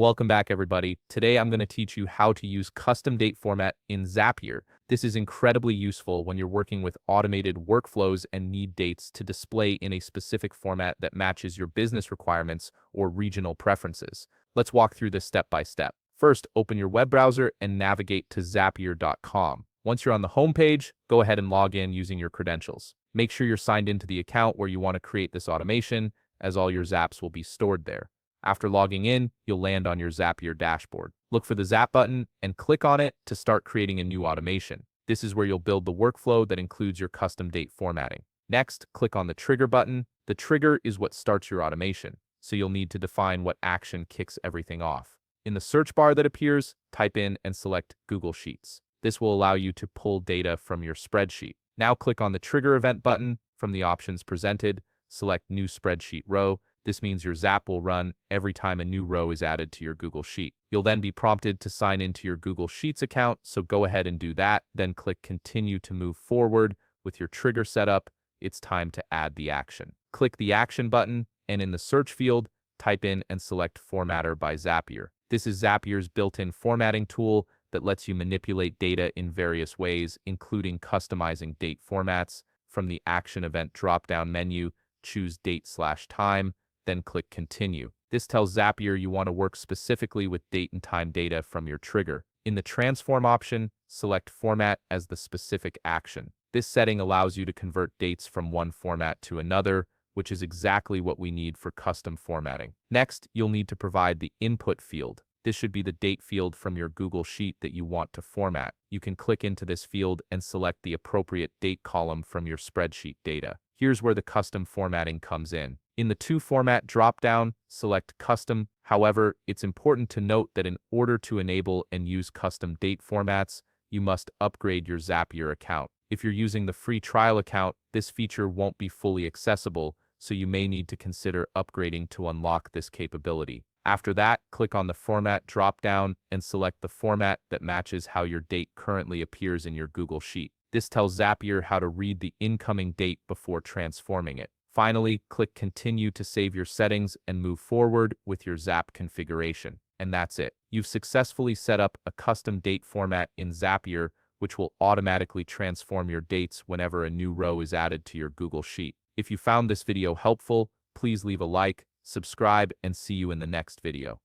Welcome back, everybody. Today I'm going to teach you how to use custom date format in Zapier. This is incredibly useful when you're working with automated workflows and need dates to display in a specific format that matches your business requirements or regional preferences. Let's walk through this step by step. First, open your web browser and navigate to Zapier.com. Once you're on the home page, go ahead and log in using your credentials. Make sure you're signed into the account where you want to create this automation, as all your Zaps will be stored there. After logging in, you'll land on your Zapier dashboard. Look for the Zap button and click on it to start creating a new automation. This is where you'll build the workflow that includes your custom date formatting. Next, click on the Trigger button. The trigger is what starts your automation, so you'll need to define what action kicks everything off. In the search bar that appears, type in and select Google Sheets. This will allow you to pull data from your spreadsheet. Now click on the Trigger Event button. From the options presented, select New Spreadsheet Row. This means your Zap will run every time a new row is added to your Google Sheet. You'll then be prompted to sign into your Google Sheets account, so go ahead and do that. Then click Continue to move forward. With your trigger set up, it's time to add the action. Click the Action button, and in the search field, type in and select Formatter by Zapier. This is Zapier's built-in formatting tool that lets you manipulate data in various ways, including customizing date formats. From the Action Event drop-down menu, choose Date/Time, then click Continue. This tells Zapier you want to work specifically with date and time data from your trigger. In the Transform option, select Format as the specific action. This setting allows you to convert dates from one format to another, which is exactly what we need for custom formatting. Next, you'll need to provide the Input field. This should be the date field from your Google Sheet that you want to format. You can click into this field and select the appropriate date column from your spreadsheet data. Here's where the custom formatting comes in. In the To Format dropdown, select Custom. However, it's important to note that in order to enable and use custom date formats, you must upgrade your Zapier account. If you're using the free trial account, this feature won't be fully accessible, so you may need to consider upgrading to unlock this capability. After that, click on the Format dropdown and select the format that matches how your date currently appears in your Google Sheet. This tells Zapier how to read the incoming date before transforming it. Finally, click Continue to save your settings and move forward with your Zap configuration. And that's it. You've successfully set up a custom date format in Zapier, which will automatically transform your dates whenever a new row is added to your Google Sheet. If you found this video helpful, please leave a like, subscribe, and see you in the next video.